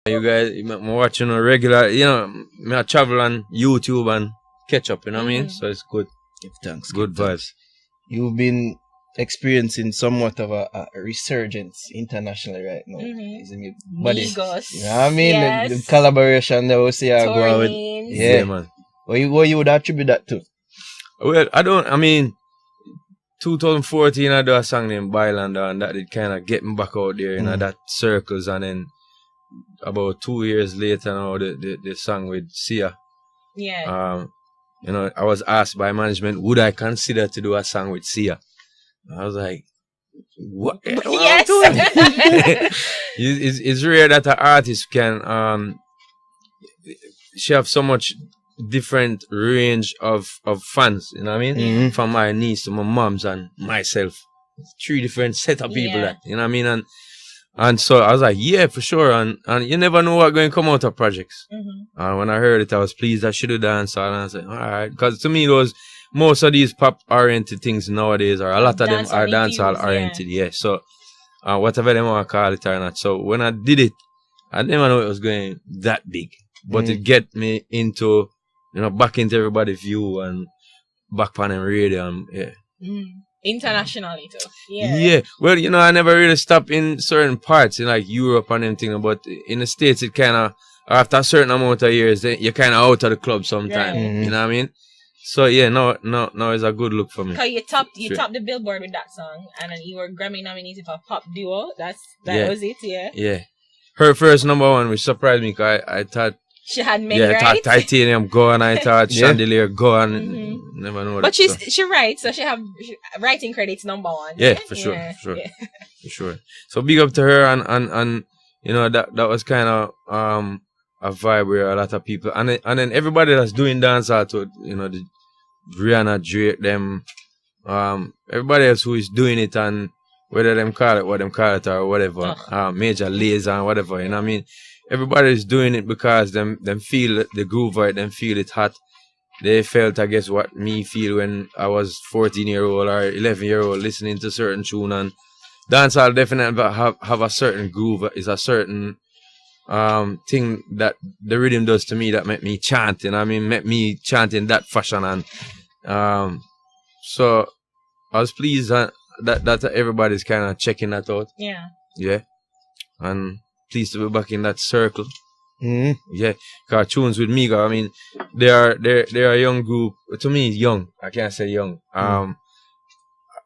You guys, I'm watching a regular, I travel on YouTube and catch up, you know what I mean? So it's good. Give thanks. Good vibes. You've been experiencing somewhat of a resurgence internationally right now. Isn't it? Migos. You know what I mean? Yes. The collaboration that we see are going with. Yeah, man. What you would attribute that to? Well, 2014 I do a song named Bylander, and that did kind of get me back out there, that circles, and then about 2 years later now the song with Sia. Yeah. I was asked by management, would I consider to do a song with Sia? I was like, what? Yes. It's rare that an artist can she have so much different range of fans, you know what I mean? From my niece to my mom's and myself. 3 different set of people that, you know what I mean? And so I was like, yeah, for sure. And you never know what's going to come out of projects. And when I heard it, I was pleased I should have danced. And I was like, all right. Because to me, most of these pop-oriented things nowadays, or a lot of them are dancehall-oriented. Yeah. So whatever they want to call it or not. So when I did it, I didn't even know it was going that big. But it get me into, back into everybody's view and back on them radio. And, yeah. Internationally too. Yeah. Yeah. Well, I never really stopped in certain parts in like Europe and everything, but in the States it kinda after a certain amount of years then you're kinda out of the club sometimes. Right. You know what I mean? So yeah, no, it's a good look for me. Cause you topped the Billboard with that song, and then you were Grammy nominated for Pop Duo. That was it, yeah. Yeah. Her first #1, which surprised me, cause I thought she had many, right? I thought Titanium go, and I thought Chandelier go, and never know. But she writes, so she have writing credits #1. Yeah, for sure. For sure. So big up to her, and that was kind of a vibe where a lot of people, and then everybody that's doing dancehall to the Rihanna, Drake, them, everybody else who is doing it, and whether them call it what them call it or whatever, Major Lazer and whatever, you know what I mean? Everybody's doing it because them feel the groove right, them feel it hot. They felt, I guess, what me feel when I was 14-year-old or 11-year-old listening to certain tune, and dancehall definitely have a certain groove. It's a certain thing that the rhythm does to me that make me chant, make me chant in that fashion, and so I was pleased that everybody's kind of checking that out. Yeah, and pleased to be back in that circle. Yeah, cartoons with Miga. They're a young group. To me, young. I can't say young.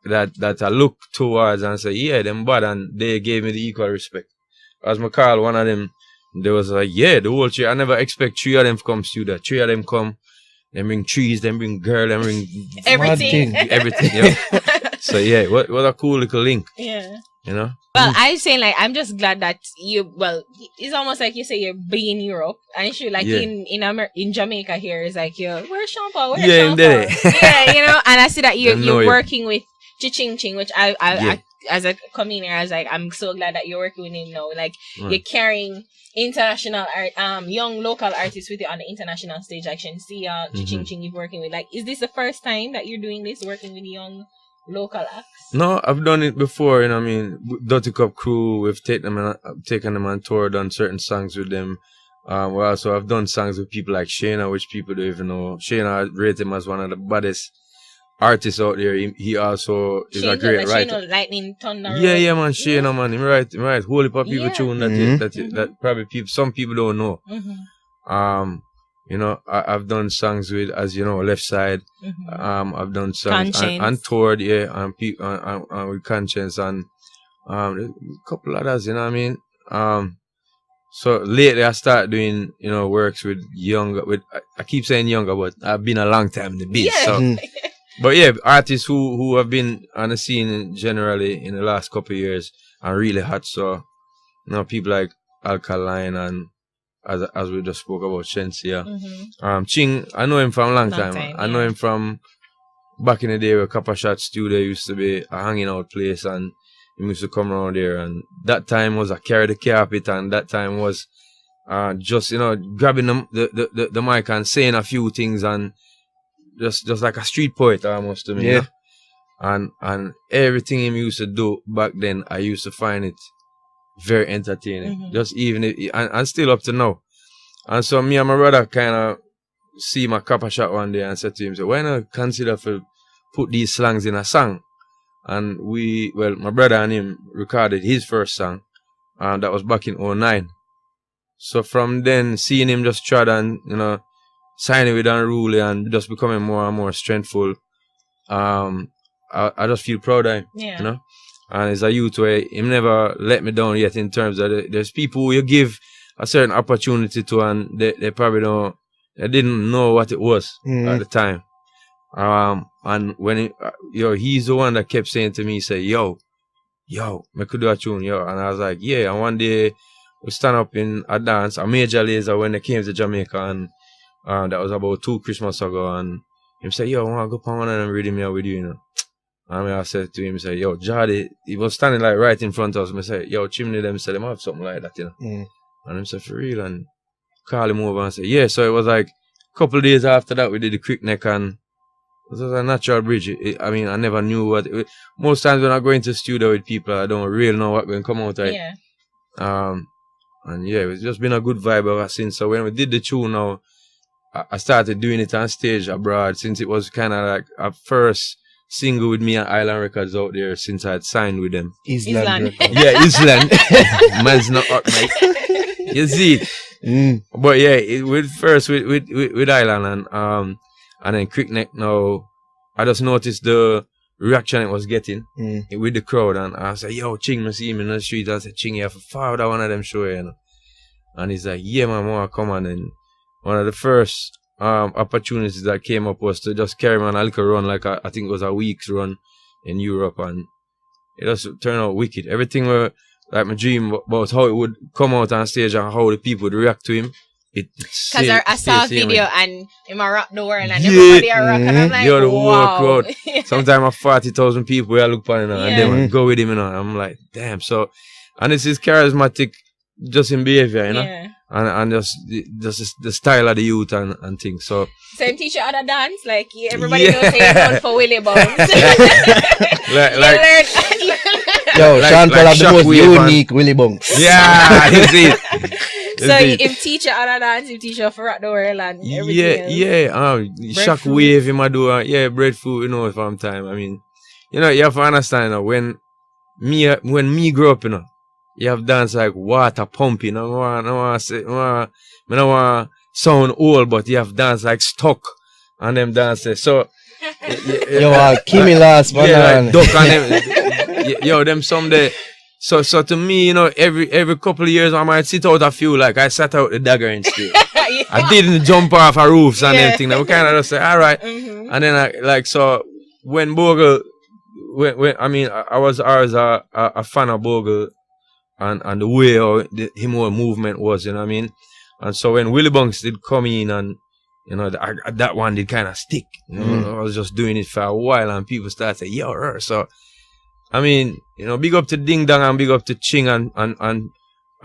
That I look towards and say, yeah, them bad, and they gave me the equal respect. As I call one of them, they was like, yeah, the whole tree. I never expect 3 of them to come studio. 3 of them come. They bring trees. They bring girl. They bring everything. Everything. Yeah. So yeah, what a cool little link. Yeah. Well, I'm saying, like, I'm just glad that it's almost like you say you're being in Europe, and it's like in Jamaica here, it's like, where's Champa? Where's Champa? Yeah, and I see that you're working with Ching Ching, which I as a comedian, I was like, I'm so glad that you're working with him now. Like, you're carrying international young local artists with you on the international stage. I can see Ching Ching you're working with. Like, is this the first time that you're doing this, working with young local acts? No, I've done it before, Dirty Cup Crew, we've taken them on tour, done certain songs with them. Also I've done songs with people like Shayna, which people don't even know. Shayna, I rate him as one of the baddest artists out there. He also is a great writer. Shayna, Lightning Thunder. Yeah, man, Shayna, man, him right. Whole heap of people tune that probably some people don't know. I've done songs with, as you know, Left Side. I've done songs and toured, and with Conscience, and a couple others, you know what I mean? So lately I started doing, works with I keep saying younger, but I've been a long time in the biz. Yeah. So, but yeah, artists who have been on the scene generally in the last couple of years are really hot. So, people like Alkaline and as we just spoke about Shensia. Ching, I know him from a long time. I know him from back in the day where Kappa Shot Studio used to be a hanging out place, and he used to come around there, and that time was a carry the carpet, and that time was just grabbing the mic and saying a few things, and just like a street poet almost to me. And everything he used to do back then, I used to find it very entertaining. Just even and still up to now. And so me and my brother kind of see my copper shot one day and said to him, so why not consider to put these slangs in a song? And my brother and him recorded his first song, and that was back in 2009. So from then, seeing him just try and, signing with Unruly and just becoming more and more strengthful, I just feel proud of him, And as a youth where he never let me down yet in terms of there's people who you give a certain opportunity to and they probably they didn't know what it was at the time. And when he's the one that kept saying to me, say, yo, I could do a tune, And I was like, yeah. And one day we stand up in a dance, a major laser when they came to Jamaica, and that was about 2 Christmas ago. And he said, yo, I want to go on one of them rhythm here with you, And I said to him, say, yo, Jody, he was standing like right in front of us. I said, yo, Chimney, them said, them have something like that, And he said, for real? And call him over and say, yeah. So it was like a couple of days after that, we did the quick neck, and it was a natural bridge. I never knew what. Most times when I go into the studio with people, I don't really know what's going to come out right. Yeah. And yeah, it's just been a good vibe ever since. So when we did the tune now, I started doing it on stage abroad, since it was kind of like a first single with me and Island Records out there since I had signed with them. Island. Yeah, Island. Man's not up, mate. You see it. But yeah, with Island and then Quick Neck now, I just noticed the reaction it was getting with the crowd, and I said, yo, Ching, I see him in the street. I said, Ching, you have to forward one of them show, And he's like, yeah, man, I want to come on. And one of the first opportunities that came up was to just carry on a little run, like I think it was a week's run in Europe, and it just turned out wicked. Everything were like my dream about how it would come out on stage and how the people would react to him. Because I saw a video and him a rock the world and everybody a rock, and I'm like, the wow. Whole crowd. Sometimes 40,000 people will look for him, and they would go with him, I'm like, damn. So, and this is charismatic just in behavior, and just the style of the youth and things. So him teach you how to dance, like everybody knows he's done for Willie Bones. Sean Paul have the most unique Willie Bones. Yeah, that's it. So him teach you how to dance, him teach you for rock the world and everything else. Shock wave him a do breadfruit, from time. You have to understand, when me grew up, you have dance like water pumping. I don't want sound old, but you have dance like stuck on them dances. So Kimmy last one. Like duck on them. Them someday. So to me, every couple of years I might sit out a few, like I sat out the dagger instead. I didn't jump off a roofs and everything. We kind of just say, all right. And then when Bogle, I was always a fan of Bogle and the way him whole movement was, And so when Willie Bunks did come in and, that one did kind of stick. I was just doing it for a while and people started saying, yo, so. Big up to Ding Dong and big up to Ching and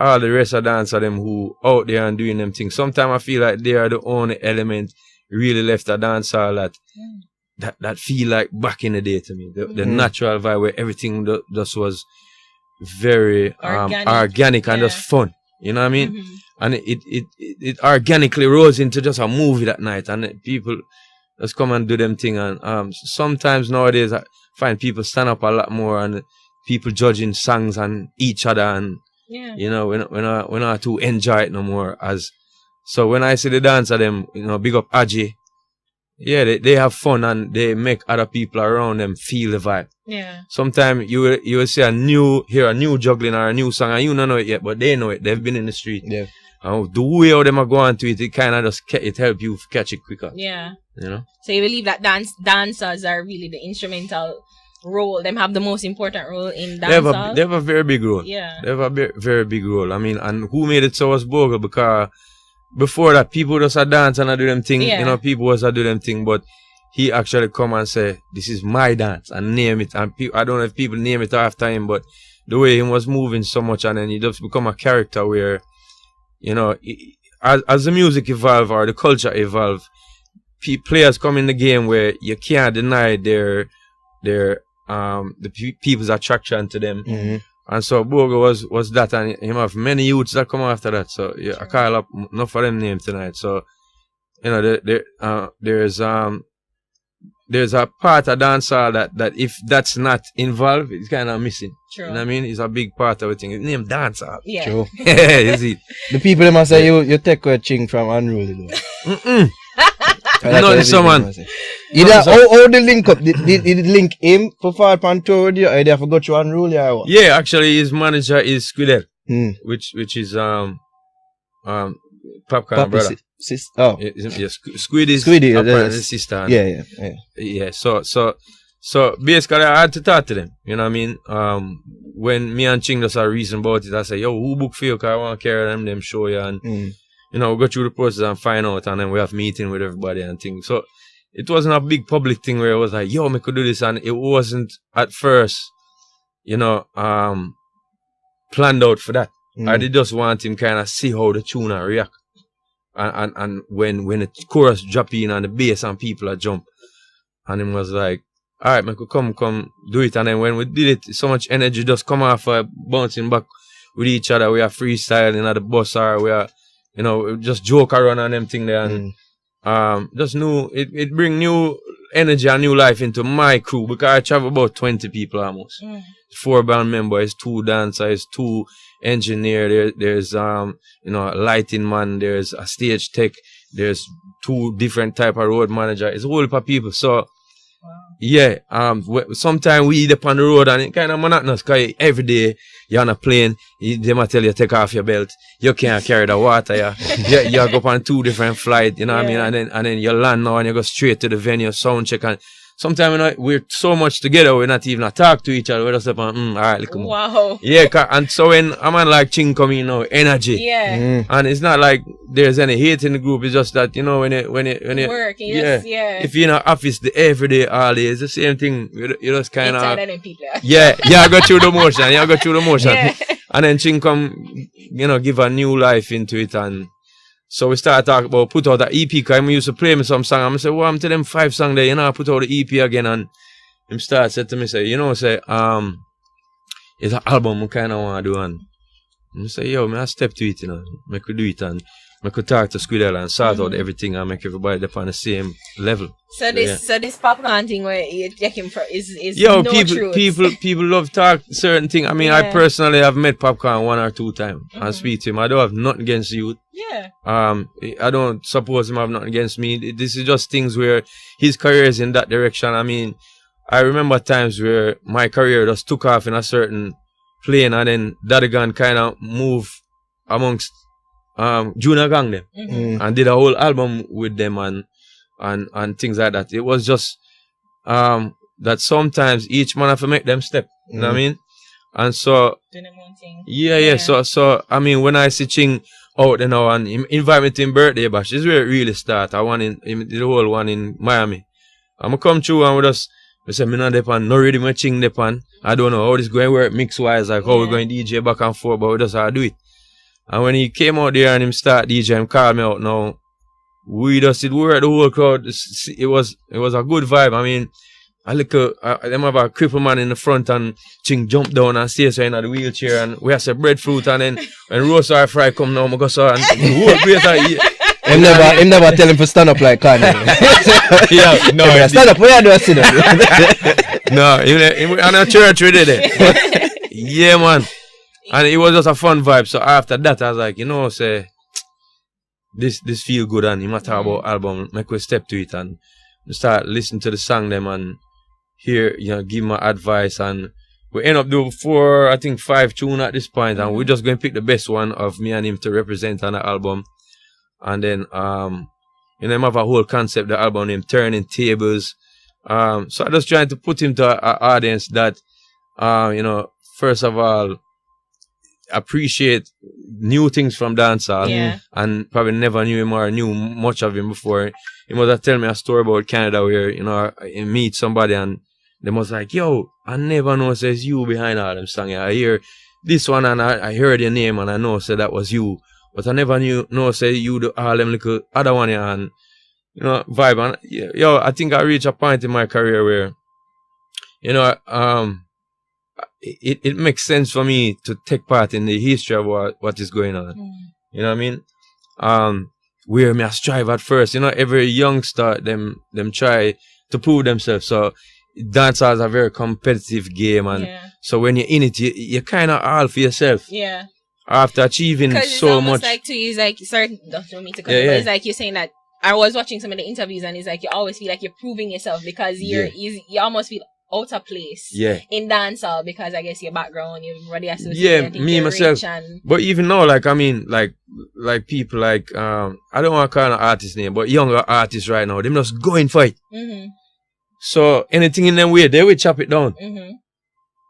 all the rest of the dancers them who out there and doing them things. Sometimes I feel like they are the only element really left a dancer that feel like back in the day to me. The natural vibe where everything just was very organic and just fun. You know what I mean? And it organically rose into just a movie that night, and people just come and do them thing. And sometimes nowadays I find people stand up a lot more and people judging songs and each other, and we're not too enjoy it no more. So when I see the dance of them, big up Aji, they have fun and they make other people around them feel the vibe. Yeah. Sometimes you will see hear a new juggling or a new song and you don't know it yet, but they know it. They've been in the street. Yeah. The way how them are going to it kind of just it help you catch it quicker. Yeah. So you believe that dancers are really the instrumental role? Them have the most important role in dancehall? They have a very big role. Yeah. They have a very big role. And who made it so was Bogle, because before that people just dance and do them thing. Yeah. People was do them thing, but he actually come and say, this is my dance, and name it. And I don't know if people name it after him, but the way he was moving so much, and then he just become a character where, as the music evolve or the culture evolve, players come in the game where you can't deny the people's attraction to them. And so Bogo was that, and him have many youths that come after that. So yeah, I call up enough of them names tonight. So you know, there's a part of dancehall that if that's not involved, it's kind of missing. True. You know what I mean? It's a big part of everything. It's named dancehall. Yeah. True. You see. The people them must say you take a ching from Unruly though. No, someone. How the link up? Did link him for far pan tour with you, or they have to go through Unruly or what? Yeah, actually his manager is Squidel. Which is Popcorn brother. Squid is Popcorn's sister. Yeah. So basically I had to talk to them. You know what I mean? When me and Ching just a reason about it, I say, yo, who book for you? Cause I want to carry them show you, and you know, we go through the process and find out, and then we have meeting with everybody and things. So it wasn't a big public thing where it was like, yo, me could do this, and it wasn't at first, you know, planned out for that. I did just want him kind of see how the tune react. And when the chorus drop in and the bass and people are jump, and him was like, all right, man, could come do it. And then when we did it, so much energy just come off bouncing back with each other. We are freestyling at the bus, or we are, you know, just joke around and them thing there, and just new. It bring new energy and new life into my crew, because I travel about 20 people almost. 4 band members, 2 dancers, 2 engineer, there's you know, a lighting man, there's a stage tech, there's 2 different type of road manager. It's a whole heap of people. So yeah, sometimes we eat up on the road and it kind of monotonous, because every day you're on a plane, they might tell you take off your belt, you can't carry the water, you go up on 2 different flights, you know what I mean, and then you land now and you go straight to the venue, sound check, and sometimes, you know, we're so much together, we're not even talk to each other. We're just like, all right, look. Wow. Yeah, and so when a man like Ching come in, you know, energy. Yeah. And it's not like there's any hate in the group. It's just that, you know, when it work. Yeah. If you're in an office every day, all day, it's the same thing. You just kind of. Yeah. I go through the motion. Yeah. And then Ching come, you know, give a new life into it, and so we started talking about put out the EP, because I used to play me some song. I'm say, well, I'm to them 5 songs there, you know, I put out the EP again, and him said to me, say, you know, say, it's an album I kinda wanna do, and I say, yo, I step to it, you know, I could do it, and I could talk to Squidel and sort out everything and make everybody up on the same level. So this popcorn thing where you take him for is yo, no people love talk certain things. I mean, I personally have met Popcorn 1 or 2 times and speak to him. I don't have nothing against you. Yeah. I don't suppose him have nothing against me. This is just things where his career is in that direction. I mean, I remember times where my career just took off in a certain plane, and then Dadigan kind of moved amongst Junior Gang them and did a whole album with them and things like that. It was just that sometimes each man have to make them step. You know what I mean? And so So I mean, when I see Ching out, you know, and invite me to his birthday bash, this is where it really start. I want the whole one in Miami. I'm gonna come through and we say, me not depend, no ready my Ching depend. I don't know how this going to work mix wise, like how we're going DJ back and forth, but we just do it. And when he came out there and him start DJ, him called me out now. We just did work the whole crowd. It was a good vibe. I mean, them have a cripple man in the front, and Ching jumped down and stays in the wheelchair, and we have some breadfruit, and then when roast or fry come now, I go so and the whole place him never tell him to stand up like Kanye. Stand up, where do I sit down? No, in a church we did it. Yeah, man. And it was just a fun vibe. So after that, I was like, you know, say, this feel good, and you matter about album, make we step to it and start listening to the song them and hear, you know, give my advice, and we end up doing 5 tunes at this point, and we're just going to pick the best one of me and him to represent on the album. And then you know, him have a whole concept, the album name Turning Tables. So I just trying to put him to an audience that you know, first of all, appreciate new things from dancehall, and probably never knew him or knew much of him before. He must have tell me a story about Canada where, you know, I meet somebody and they must like, yo, I never know says you behind all them songs. I hear this one and I heard your name and I know say that was you, but I never know say you do all them little other one here, and you know, vibe. And yo, I think I reached a point in my career where, you know, it makes sense for me to take part in the history of what is going on. You know what I mean? Where me I strive at first, you know, every youngster them try to prove themselves. So dancehall is a very competitive game, and so when you're in it, you kind of all for yourself. Yeah. After achieving so much, like to you, like sorry, don't mean to cut you, but it's like you're saying that I was watching some of the interviews, and it's like you always feel like you're proving yourself because you almost feel out of place in dancehall because I guess your background, you're already associated. Me myself. But even now, like I mean, like people like I don't want to call an artist name, but younger artists right now, them just going for it. So anything in them way, they will chop it down.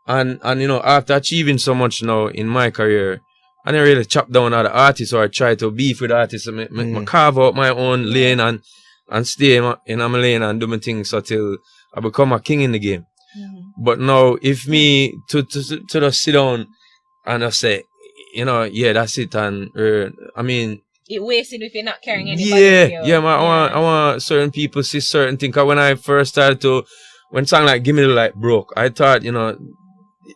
And you know, after achieving so much now in my career, I didn't really chop down other artists or try to beef with artists. I carve out my own lane and stay in my lane and do my things until I become a king in the game. But now, if me to just sit down and just say, you know, yeah, that's it, and I mean, it wasted if you're not carrying anybody. I want certain people see certain things. Cause when I first started when song like Give Me the Light broke, I thought, you know,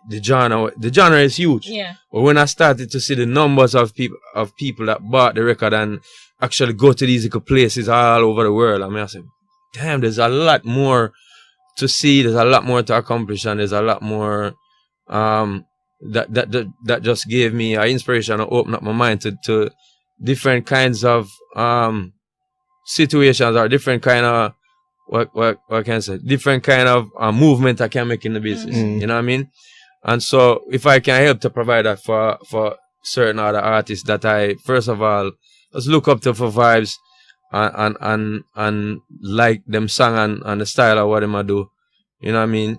the genre is huge. Yeah. But when I started to see the numbers of people that bought the record and actually go to these places all over the world, I mean, I said, damn, there's a lot more to see, there's a lot more to accomplish, and there's a lot more that just gave me an inspiration to open up my mind to different kinds of situations or different kind of what can I say, different kind of movement I can make in the business. You know what I mean? And so if I can help to provide that for certain other artists that I first of all just look up to for Vybz and like them song and the style of what them I do, you know what I mean,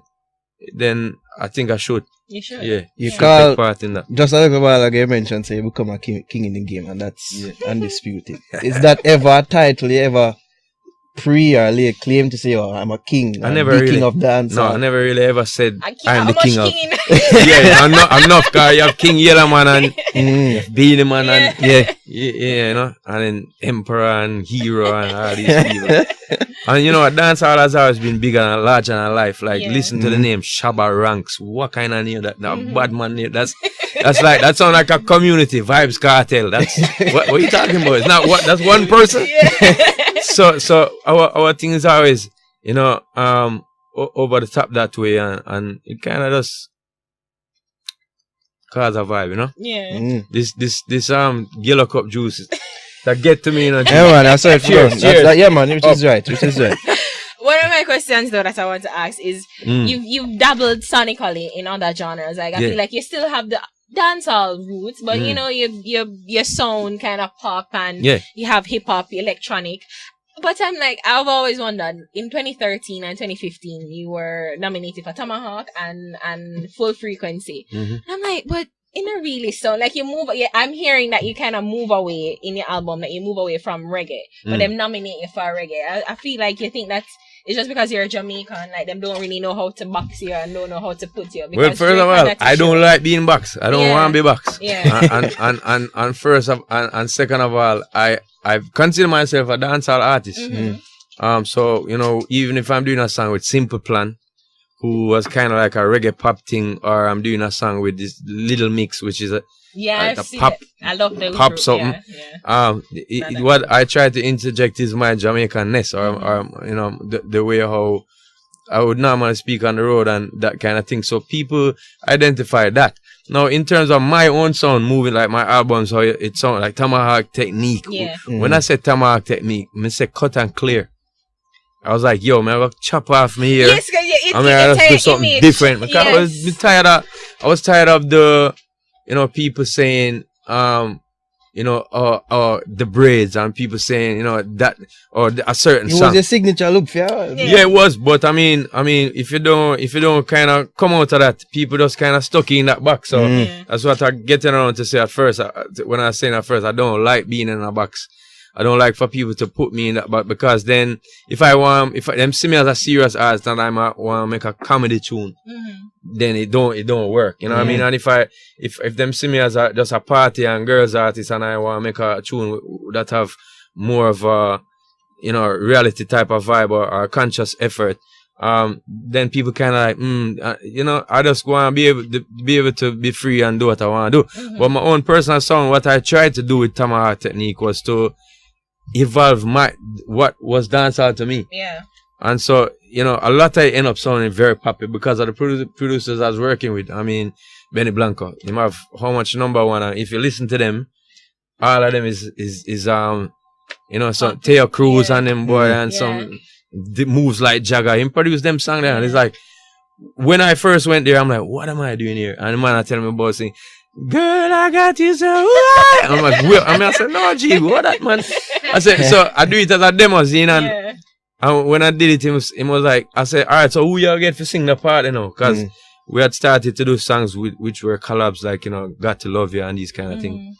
then I think I should. You should. Yeah. You should call, take part in that. Just a little while ago you mentioned say you become a king in the game, and that's undisputed. Is that ever a title you ever pre or lay claim to say, oh, I'm a king, I'm the king of dance? No, I never really ever said I'm the king of I'm not cause you have King Yellow Man and Beanie Man and you know, and then Emperor and Hero and all these people. And you know, dancehall has always been bigger and larger than life. Like listen to the name Shabba Ranks. What kind of name that? Bad man name. That sounds like a community. Vybz Kartel. That's what are you talking about? It's not what, that's one person. So our thing is always, you know, over the top that way, and it kind of just cause a vibe, you know. Yeah. This yellow cup juices that get to me, you know. Yeah, man, that's right. Cheers. Yeah, man, which is right. One of my questions though that I want to ask is you've dabbled sonically in other genres. Like I feel like you still have the dancehall roots, but you know your sound kind of pop and you have hip hop, electronic. But I'm like, I've always wondered, in 2013 and 2015 you were nominated for Tomahawk and Full Frequency. And I'm like, but in a really sound like you move, I'm hearing that you kind of move away in your album, that you move away from reggae, but them nominate you for reggae. I feel like you think that's it's just because you're a Jamaican, like them don't really know how to box you and don't know how to put you. Well, first of all, I don't like being boxed. I don't want to be boxed. Yeah. and first of and second of all, I consider myself a dancehall artist. So you know, even if I'm doing a song with Simple Plan, who was kind of like a reggae pop thing, or I'm doing a song with this Little Mix, which is a pop. I love the pop something. What I try to interject is my Jamaican-ness, or you know, the way how I would normally speak on the road and that kind of thing. So people identify that. Now, in terms of my own sound, moving like my albums, how it sounds like Tomahawk Technique. Yeah. When I say Tomahawk Technique, I say cut and clear. I was like, yo, man, I'm gonna chop off me here. Yes, I mean, I just do something different. Because I was tired of the, you know, people saying, you know, the braids, and people saying, you know, that or a certain song. It was a signature look for you. Yeah, it was. But I mean, if you don't kind of come out of that, people just kind of stuck in that box. So that's what I'm getting around to say at first. When I was saying at first, I don't like being in a box. I don't like for people to put me in that box, because then if them see me as a serious artist and I want to make a comedy tune, then it don't work. You know what I mean? And if them see me as just a party and girls artist and I want to make a tune that have more of a, you know, reality type of vibe or a conscious effort, then people kind of like, you know, I just want to be able to be free and do what I want to do. But my own personal sound, what I tried to do with Tamaha technique was to evolve what was dancehall to me. Yeah. And so, you know, a lot of it end up sounding very poppy because of the producers I was working with. I mean, Benny Blanco, you have how much number one, and if you listen to them, all of them is you know, some Teo Cruz and them boy and some moves like Jagger. He produced them song there, and it's like, when I first went there, I'm like, what am I doing here? And the man I tell me about saying, girl, I got you so I'm like, well, I said, no, G, what that, man? I said, so I do it as a demo scene, and when I did it, he was like, I said, all right, so who y'all get to sing the part, you know? Because we had started to do songs which were collabs, like, you know, Got to Love You and these kind of things.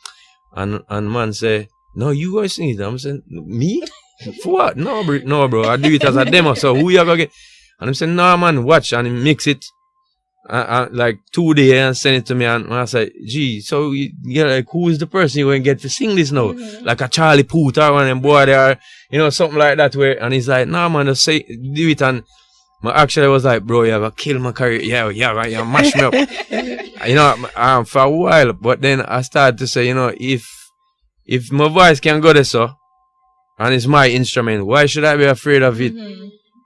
And man say, no, you going to sing it. I'm saying, me? For what? No, bro, I do it as a demo, so who y'all going to get? And I'm saying, no, man, watch, and he mix it. Like 2 days and send it to me, and I said, gee, so yeah, like, who is the person you going to get to sing this now? Like a Charlie Puth or one of them boy there, you know, something like that. And he's like, nah, man, just say, do it. And actually was like, bro, you have a kill my career. Yeah, right, you mash me up. You know, for a while. But then I started to say, you know, if my voice can go there, so, and it's my instrument, why should I be afraid of it?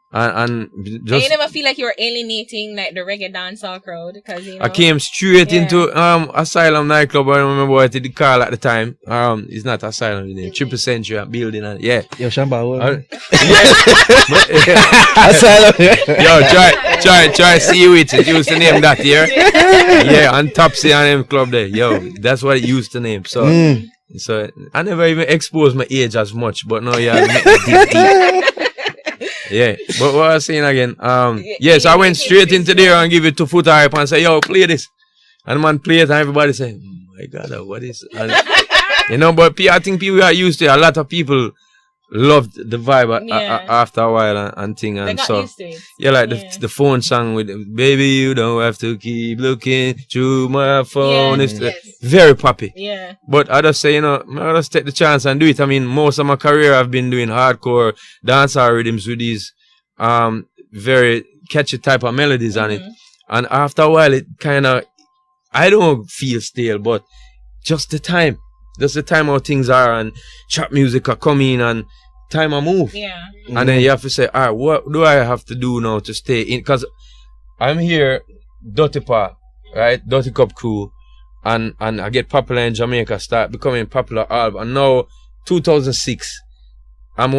And just, you never feel like you're alienating like the reggae dancehall crowd, because, you know, I came straight into Asylum nightclub. I remember what it called at the time. It's not Asylum, it's Triple Century building, and Yo, Shamba, Asylum. Yo, try see it used to name that here. Yeah, and Topsy and them club there. Yo, that's what it used to name. So I never even exposed my age as much, but no, deep. Yeah, but what I was saying again, so I went straight into there and give it to Foot Hype and say, yo, play this. And the man played it and everybody said, oh my God, what is it? You know, but I think people are used to it. A lot of people loved the vibe after a while and thing. And so, like the phone song with, baby, you don't have to keep looking through my phone. It's very poppy. Yeah. But I just say, you know, I just take the chance and do it. I mean, most of my career I've been doing hardcore dancehall rhythms with these very catchy type of melodies on it. And after a while, it kind of, I don't feel stale, but just the time how things are, and trap music are coming and time I move. Yeah. And then you have to say, all right, what do I have to do now to stay in? Because I'm here, Dirty Pa, right? Dirty Cup Crew. And I get popular in Jamaica, start becoming popular album. And now, 2006, I'm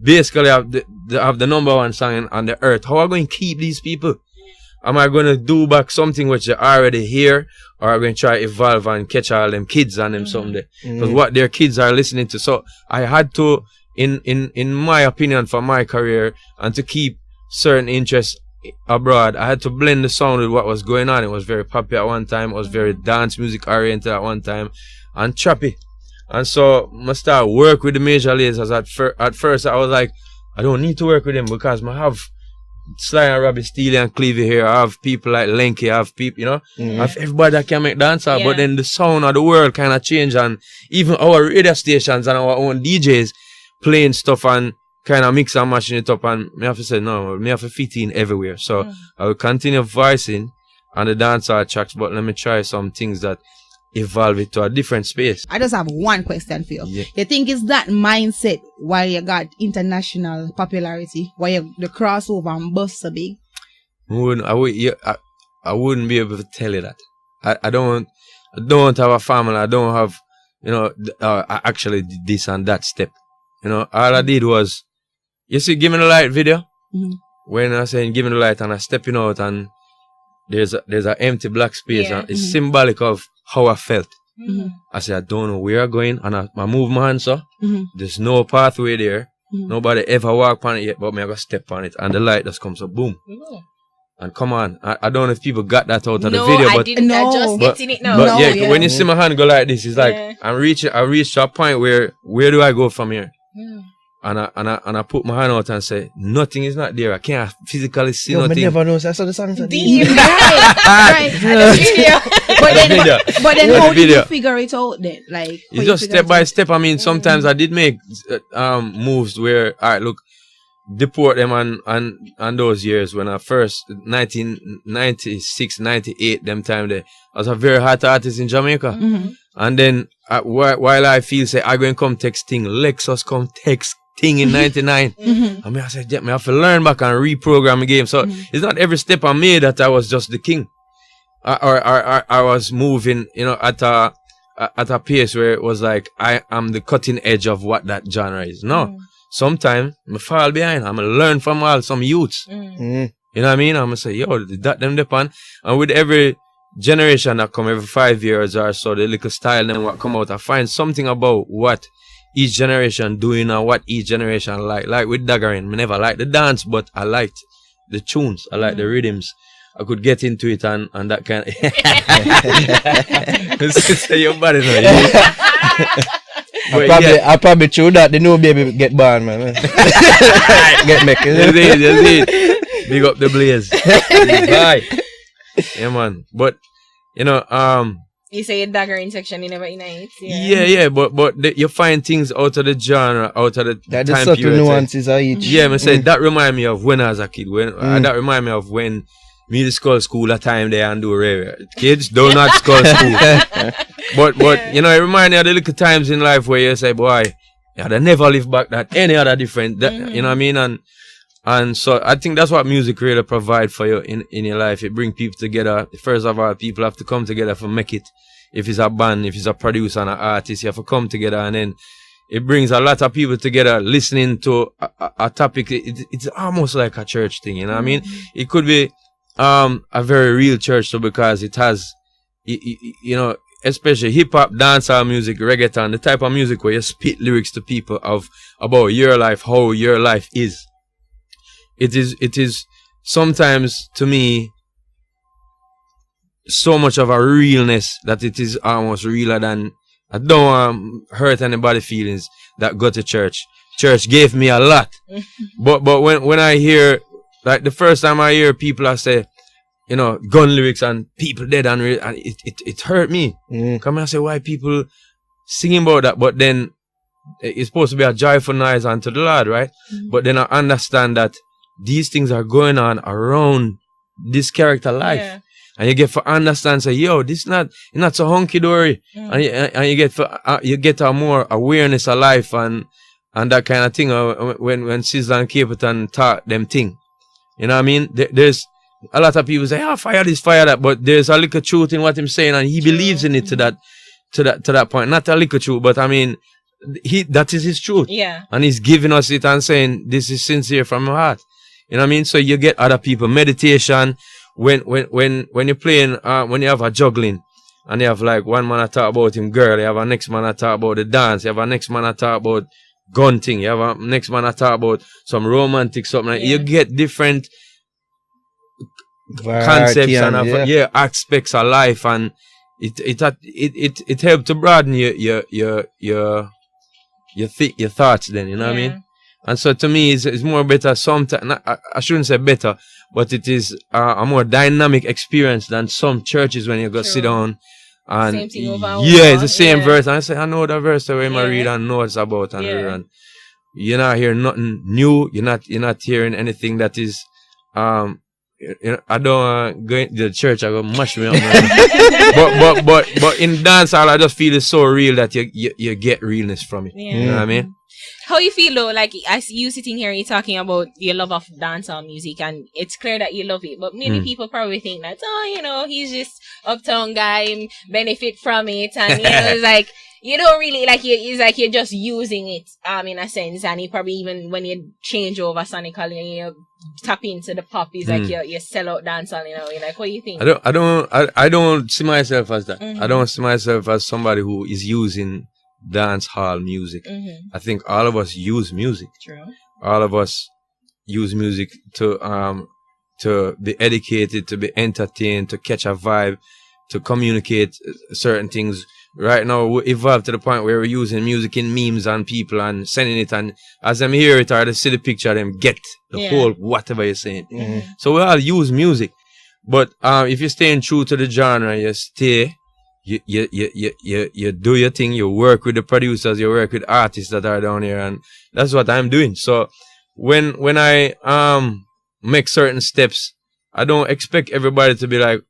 basically have the #1 song on the earth. How am I going to keep these people? Am I going to do back something which are already here, or am I going to try evolve and catch all them kids and them someday? Because what their kids are listening to. So I had to, in my opinion, for my career, and to keep certain interests abroad, I had to blend the sound with what was going on. It was very poppy at one time. It was very dance music oriented at one time, and trappy. And so I started work with the major labels. At first I was like, I don't need to work with them because I have Sly and Robbie, Steely and Clevie here. I have people like Lenky. I have people, you know, I have everybody that can make dancehall. But then the sound of the world kind of changed, and even our radio stations and our own DJs playing stuff and kind of mix and mashing it up. And me have to say, no, me have to fit in everywhere. So I will continue voicing on the dancehall tracks, but let me try some things that evolve it to a different space. I just have one question for you. You think it's that mindset why you got international popularity, why the crossover and bust so big? I wouldn't be able to tell you that. I don't have a family. I don't have, you know, I actually did this and that step. You know, all I did was, you see, Give Me the Light video? When I say Give Me the Light and I'm stepping out and there's an empty black space, and it's symbolic of how I felt. I said, I don't know where I'm going, and I move my hands up. There's no pathway there. Nobody ever walked on it yet, but me I got step on it, and the light just comes up, boom. And come on, I don't know if people got that out of the video, but I didn't. I just getting it now. But when you see my hand go like this, it's like I reached to a point where do I go from here? And I put my hand out and say, nothing is not there. I can't physically see nothing. I never know. That's how the song said. Right. But then how did you figure it out then? Like, it's just step by step. I mean, sometimes I did make moves where, all right, look, deport them on those years when I first 1996, 98, them time there. I was a very hot artist in Jamaica. Mm-hmm. And then while I feel say I going to come text thing, Lexus come text thing in 99. Mm-hmm. I mean, I said, yeah, I have to learn back and reprogram the game. So it's not every step I made that I was just the king. Or I was moving, you know, at a pace where it was like I am the cutting edge of what that genre is. No. Sometimes I fall behind. I'm going to learn from some youths. You know what I mean? I'm going to say, yo, that them depend. And with every generation that come every 5 years or so, the little style then what come out, I find something about what each generation doing and what each generation like. Like with Daggering, I never liked the dance, but I liked the tunes. I liked the rhythms. I could get into it and that kind of... Say your body now. I probably true that the new baby get born, man. Get make it. Big up the Blaze. Bye. Yeah, man. But you know, you say a Daggering section, you never in it. Yeah, but you find things out of the genre, out of the that time the subtle period. Nuances are each. Yeah, I say that remind me of when I was a kid. That remind me of when me to school a time there and do rave. Kids do not school. But you know, it reminds me of the little times in life where you say, boy, they never live back that any other different. That, you know what I mean? And so I think that's what music really provide for you in your life. It brings people together. First of all, people have to come together to make it. If it's a band, if it's a producer and an artist, you have to come together, and then it brings a lot of people together listening to a topic. It's almost like a church thing, you know what I mean? It could be a very real church too, because it has, you know, especially hip-hop, dancehall music, reggaeton, the type of music where you spit lyrics to people about your life, how your life is. It is sometimes, to me, so much of a realness that it is almost realer than... I don't want to hurt anybody's feelings that go to church. Church gave me a lot. but when I hear... Like the first time I hear people I say, you know, gun lyrics and people dead and it hurt me. Come and say why people singing about that, but then it's supposed to be a joyful noise unto the Lord, right? But then I understand that these things are going on around this character life. And you get to understand, say, yo, this not so hunky dory. And you get a more awareness of life and that kind of thing when Sizzla and Capleton talk them thing. You know what I mean? There's a lot of people say, fire this, fire that, but there's a little truth in what he's saying, and he believes in it to that point. Not a little truth, but I mean, that is his truth. Yeah. And he's giving us it and saying, this is sincere from my heart. You know what I mean? So you get other people. Meditation, when you're playing, when you have a juggling, and you have like one man I talk about him girl, you have a next man I talk about the dance, you have a next man I talk about gun thing, you have a next man I talk about some romantic something. Like, you get different concepts and aspects of life, and it helps to broaden your thoughts then, you know what I mean? And so to me it's more better sometimes. I shouldn't say better, but it is a more dynamic experience than some churches when you go sit down and same thing over it's the same verse, and I say I know the verse the way I read and know it's about and read, and you're not hearing nothing new. You're not hearing anything that is you know, I don't go into the church, I go mush me up, man. but in dancehall I just feel it's so real that you get realness from it. You know what I mean? How you feel though, like as you sitting here and you're talking about your love of dancehall music, and it's clear that you love it, but many people probably think that, you know, he's just uptown guy, benefit from it, and you know, it's like you don't really like it's like you're just using it in a sense, and you probably even when you change over sonically and you tap into the pop, it's like you sell out dancehall, you know. You're like, what do you think? I don't see myself as that. I don't see myself as somebody who is using dancehall music. I think all of us use music. True. All of us use music to be educated, to be entertained, to catch a vibe, to communicate certain things. Right now we evolved to the point where we're using music in memes and people and sending it, and as them hear it or they see the picture, them get the whole whatever you're saying. So we all use music, but if you're staying true to the genre, you stay. You do your thing, you work with the producers, you work with artists that are down here, and that's what I'm doing. So when I make certain steps, I don't expect everybody to be like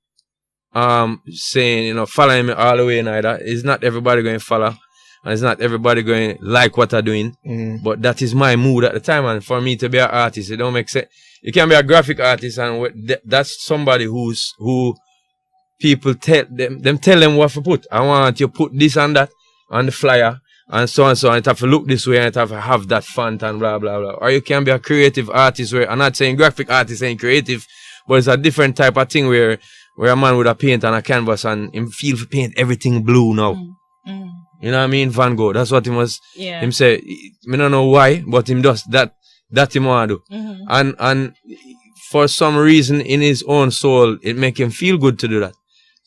saying, you know, following me all the way neither. It's not everybody going to follow, and it's not everybody going to like what I'm doing. But that is my mood at the time, and for me to be an artist, it don't make sense. You can be a graphic artist, and that's somebody who people tell them what to put. I want you to put this and that on the flyer, and so and so, and it have to look this way, and it have to have that font and blah blah blah. Or you can be a creative artist where I'm not saying graphic artist ain't creative, but it's a different type of thing where a man with a paint and a canvas and him feel to paint everything blue now. You know what I mean? Van Gogh. That's what he was. Yeah. Him say, I don't know why, but him does that him want to do. And for some reason in his own soul, it make him feel good to do that.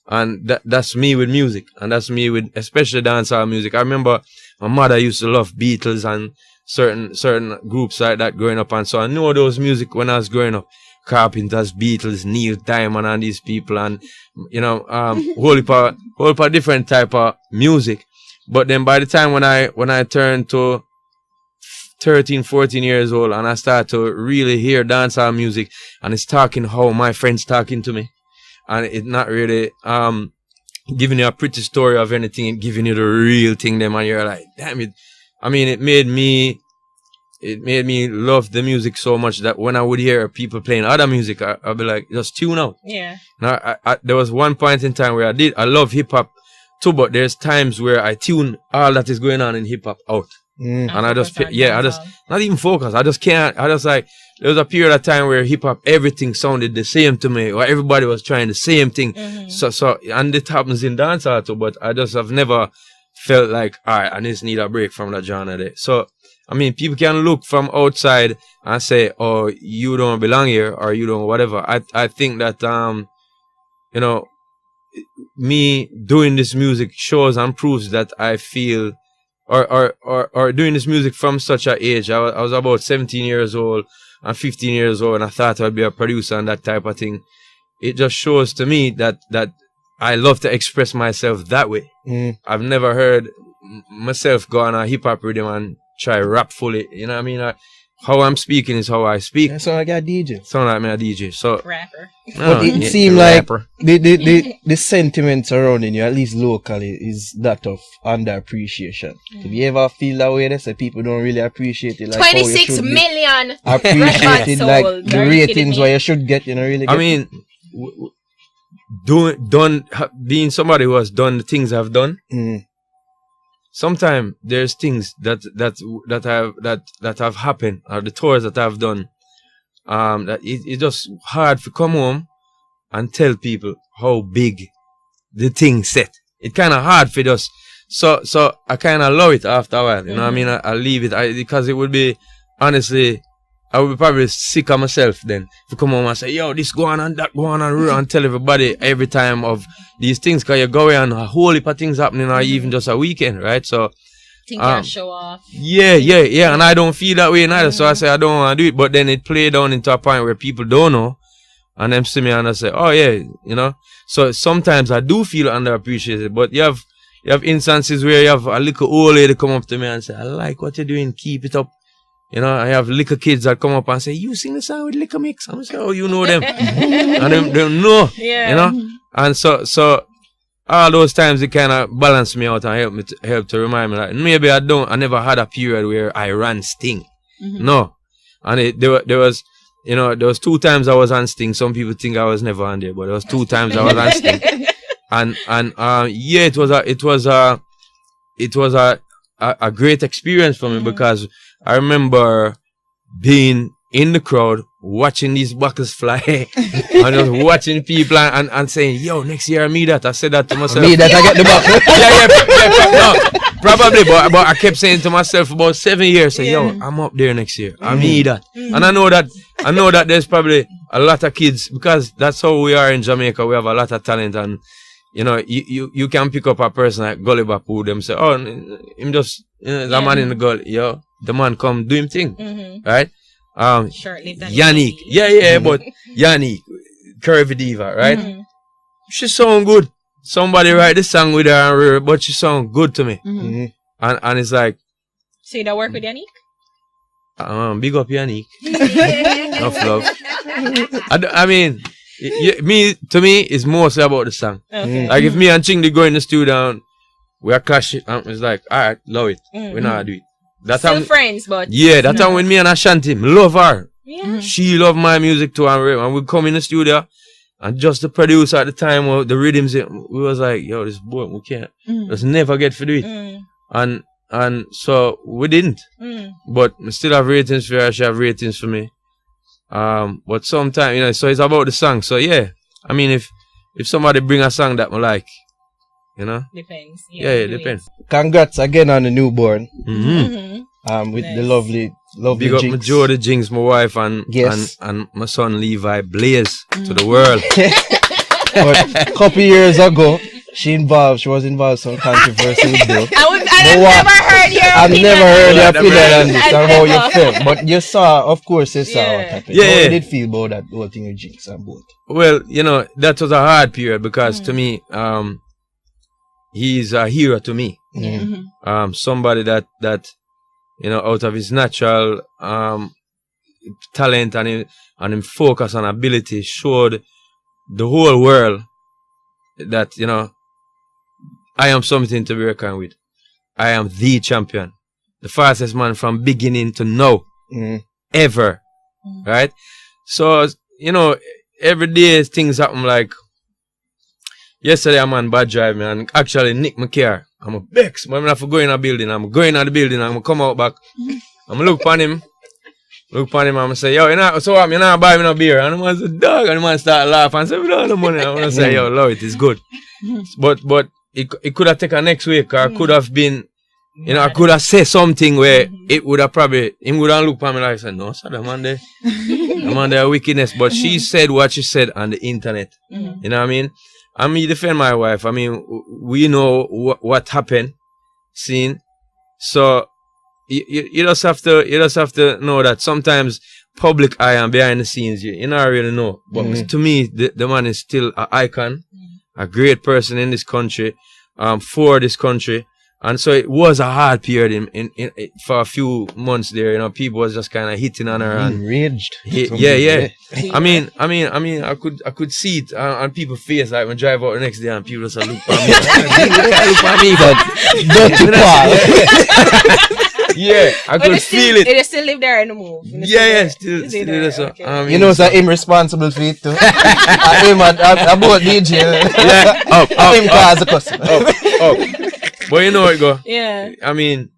And that's me with music. And that's me with especially dancehall music. I remember my mother used to love Beatles and certain groups like that growing up. And so I knew those music when I was growing up. Carpenters, Beatles, Neil Diamond and these people, and you know, whole heap of different type of music. But then by the time when I turned to 13, 14 years old and I started to really hear dancehall music, and it's talking how my friends talking to me, and it's not really giving you a pretty story of anything, it's giving you the real thing them, and you're like, damn it. I mean, it made me love the music so much that when I would hear people playing other music, I'd be like, just tune out. Yeah. Now, there was one point in time where I love hip hop too, but there's times where I tune all that is going on in hip hop out. And I just not even focus. I just can't. I just like, there was a period of time where hip hop, everything sounded the same to me, or everybody was trying the same thing. So, and it happens in dancehall too, but I just have never felt like, all right, I just need a break from that genre there. So, I mean, people can look from outside and say, oh, you don't belong here, or you don't whatever. I think that, you know, me doing this music shows and proves that I feel, or doing this music from such an age. I was about 17 years old and 15 years old, and I thought I'd be a producer and that type of thing. It just shows to me that I love to express myself that way. I've never heard myself go on a hip hop rhythm and try rap fully. You know what I mean? How I'm speaking is how I speak. Sound like a DJ. Sound like me a DJ. So rapper. But it seems like the sentiments surrounding you, at least locally, is that of underappreciation. Do you ever feel that way? That people don't really appreciate it. Like 26 million appreciate it, like the ratings where you should get, you know, really. I mean, being somebody who has done the things I've done. Sometimes there's things that have happened, or the tours that I've done, that it's just hard to come home and tell people how big the thing set. It's kind of hard for us. So I kind of love it after a while. You know what I mean? I leave it because it would be, honestly, I would be probably sick of myself then to come home and say, yo, this go on and that go on and tell everybody every time of these things, because you're going on a whole heap of things happening, or even just a weekend, right? So think you show off. Yeah, and I don't feel that way neither. So I say I don't want to do it, but then it play down into a point where people don't know, and them see me and I say, oh yeah, you know. So sometimes I do feel underappreciated, but you have instances where you have a little old lady come up to me and say, I like what you're doing, keep it up. You know, I have little kids that come up and say, you sing the song with Liquor Mix. I'm say, oh, you know them. And them know. Yeah. You know? And so all those times it kind of balance me out and help to remind me that maybe I never had a period where I ran Sting. No. And there was 2 times I was on Sting. Some people think I was never on there, but there was 2 times I was on Sting. And yeah, it was a great experience for me because I remember being in the crowd, watching these buckles fly, and just watching people and saying, yo, next year I meet that. I said that to myself. Me that I get the buckle. No, probably, but I kept saying to myself about 7 years, say, yo, I'm up there next year. I need that. And I know that there's probably a lot of kids, because that's how we are in Jamaica. We have a lot of talent, and you know, you can pick up a person like Gully Bapu, them say, oh, him just, the man in the gully, yo, the man come do him thing, right? Yannick, but Yannick, Curvy Diva, right? She sound good. Somebody write the song with her, but she sound good to me. And it's like, so you don't work with Yannick? Big up Yannick. Enough love. I mean, to me, it's mostly about the song. Okay. Like if me and Chingdi go in the studio and we are clashing, it's like, alright, love it. We know how to do it. That's Still friends, but that time when me and Ashanti, love her. Yeah. She love my music too, and we come in the studio, and just the producer at the time, the rhythms, we was like, yo, this boy, we can't, just never get to do it. And so we didn't. But we still have ratings for her, she have ratings for me. But sometimes, so it's about the song. So yeah, I mean, if somebody bring a song that I like, depends. Yeah, it depends. Congrats again on the newborn. With Nice. the lovely Big up Jinx. my Jody Jinx, my wife, and my son Levi Blaze to the world. But a couple years ago, she was involved in some controversy with Bill. I've never heard your opinion on this and how you Never. felt. But you saw what happened. Yeah, How yeah. did it feel about that whole thing with Jinx and both? Well, that was a hard period because to me, he's a hero to me. Somebody that out of his natural talent and him focus and ability showed the whole world that I am something to be reckoned with. I am the champion, the fastest man from beginning to now, ever, right? So every day things happen. Like yesterday, I'm on bad driving and actually nick my car. I'm a vex. I'm not go in a building. I'm going out the building. I'm gonna come out back. I'm gonna look upon him. I'm gonna say, yo, so what? You not buy me no beer? And the man say, dog. And the man start laughing and say, we don't have the money. I'm gonna say, yo, love it. It's good. But it could have taken next week. Or could have been, I could have said something where it would have probably, him would have looked at me like, said, no, sir, the man there wickedness. But she said what she said on the internet. You know what I mean? I mean, defend my wife. I mean, we know what happened, so you just have to know that sometimes public eye and behind the scenes, you don't really know. But to me, the man is still an icon, a great person in this country, for this country. And so it was a hard period in for a few months there. People was just kind of hitting on her and Enraged. Yeah. I mean, I could see it on people's face. Like when I drive out the next day and people just look at me. Look at me, but yeah, I could feel it. They still live there in the move. Yeah, still there. So, Okay. So I'm responsible for it too. I'm about DJ. Yeah, I'm as a customer. Up. But you know it go. Yeah. I mean,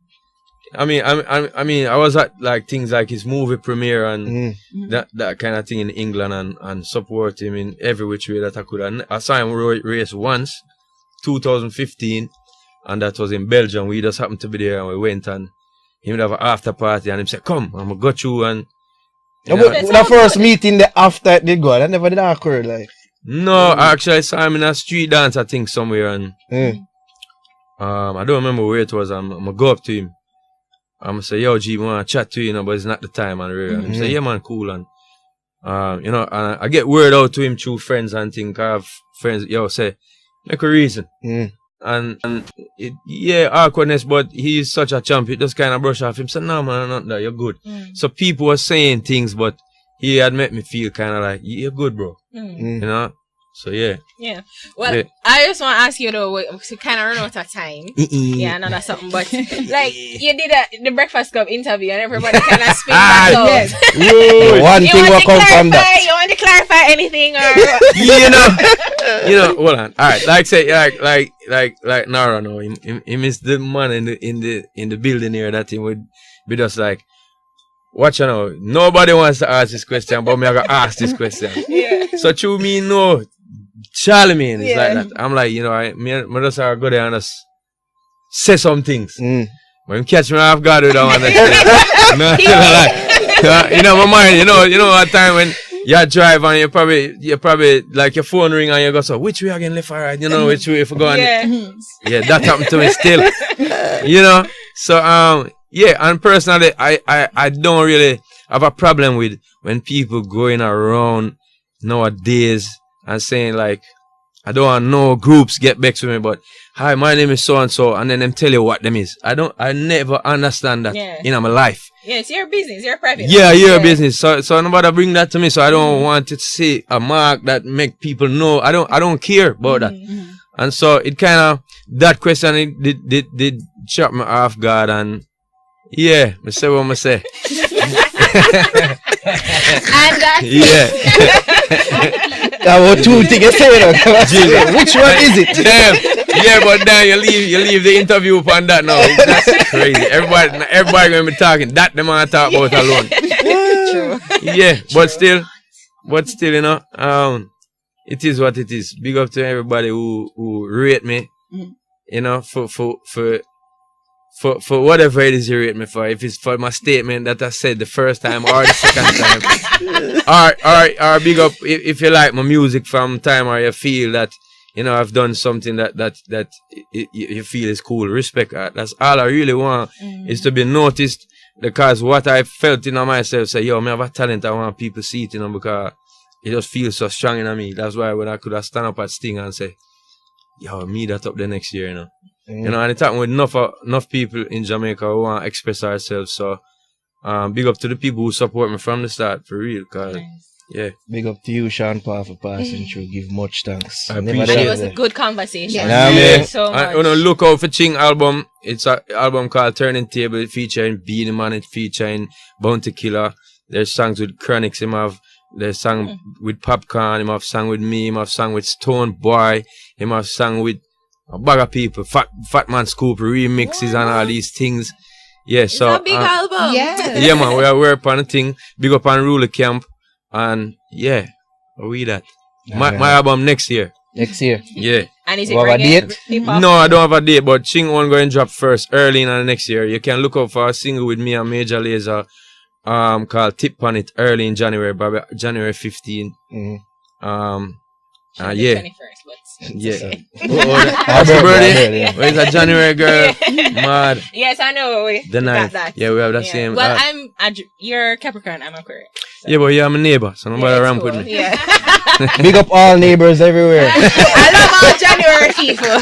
I was at like things like his movie premiere and that kind of thing in England and support him in every which way that I could. I saw him race once, 2015, and that was in Belgium. We just happened to be there and we went and he would have an after party and him said, "Come, I'm gonna got you." And the first meeting the after it did go, that never did occur. Like no, I actually saw him in a street dance, I think somewhere, and I don't remember where it was. I'm gonna go up to him. I'm gonna say, yo, G, I wanna chat to you, but it's not the time. And he say, yeah, man, cool. And and I get word out to him through friends and things. I have friends, say, make a reason. And awkwardness, but he's such a champ. He just kind of brush off him. Say, no, man, not that. You're good. So people were saying things, but he had made me feel kind of like, you're good, bro. So yeah. Well, I just want to ask you though, to kind of run out of time. Yeah, no, that's something. But like you did the Breakfast Club interview, and everybody kind of spin back out. One thing will come from that. You want to clarify anything, or hold on. All right, like say, like Nara, no, he missed the man in the building here. That he would be just like, watch you know. Nobody wants to ask this question, but me I gotta ask this question. So to me, no. Charlemagne is like that. I'm like, me just go there and just say some things. When you catch me off guard with that one, my mind, you know what time when you drive and you probably like your phone ring and you go, so which way again, left or right, which way if you go on. Yeah, that happened to me still. So and personally I don't really have a problem with when people going around nowadays and saying like I don't want no groups get back to me, but hi, my name is so and so, and then them tell you what them is. I never understand that in my life. Yeah, it's your business, your private. Yeah, your business. So nobody bring that to me. So I don't want to see a mark that make people know. I don't care about that. And so it kind of that question it did chop me off guard, and yeah, I say what I say. And that's I want two things say which one is it? Yeah, but then you leave the interview upon that now. That's crazy. Everybody gonna be talking. That them wanna talk about alone. Yeah, but still, you know, it is what it is. Big up to everybody who rate me. You know, for whatever it is you rate me for. If it's for my statement that I said the first time or the second time. or big up if you like my music from time, or you feel that, you know, I've done something that you feel is cool. Respect that. That's all I really want, is to be noticed, because what I felt in myself, say, yo, I have a talent, I want people to see it, you know, because it just feels so strong in me. That's why when I could have stand up at Sting and say, yo, me that up the next year, you know. You know, and it's talking with enough people in Jamaica who want to express ourselves. So, big up to the people who support me from the start, for real. Cause, yeah. Big up to you, Sean Paul, for passing through. Give much thanks. I appreciate it. It was a good conversation. Yeah. So much. And look out for Ching album. It's an album called Turning Table, featuring Beanie Man, it featuring Bounty Killer. There's songs with Chronix, him have. There's song with Popcorn, him have song with me, him have song with Stone Boy, him have song with a bag of people, Fat Man Scoop remixes and all these things. Yeah, it's so a big album. Yeah, man, we're up on a thing. Big up on Ruler Camp, and yeah, we that. My album next year. Yeah. And is it reggae? No, I don't have a date, but Ching one going to drop first early in the next year. You can look out for a single with me and Major Lazer, called Tip on It, early in January, January 15. Yeah. 21st, but yeah. Happy birthday. Where's a January girl? Mad. Yes, I know. The 9th. Yeah, we have that same. Well, you're Capricorn, I'm Aquarius. So. Yeah, but you're my neighbor, so nobody ramp with me. Yeah. Big up all neighbors everywhere. I love all January people.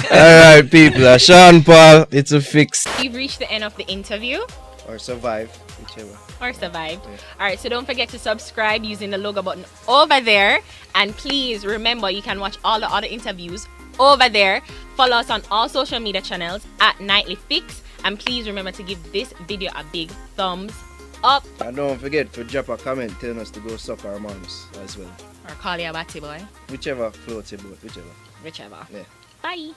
Alright, people. Sean Paul, it's a fix. We've reached the end of the interview. Or survive, whichever. Or survive. Yeah. Alright, so don't forget to subscribe using the logo button over there. And please remember, you can watch all the other interviews over there. Follow us on all social media channels at Nightly Fix. And please remember to give this video a big thumbs up. And don't forget to drop a comment telling us to go suck our moms as well. Or call you a batty boy. Whichever floats your boat, whichever. Yeah. Yeah. Bye.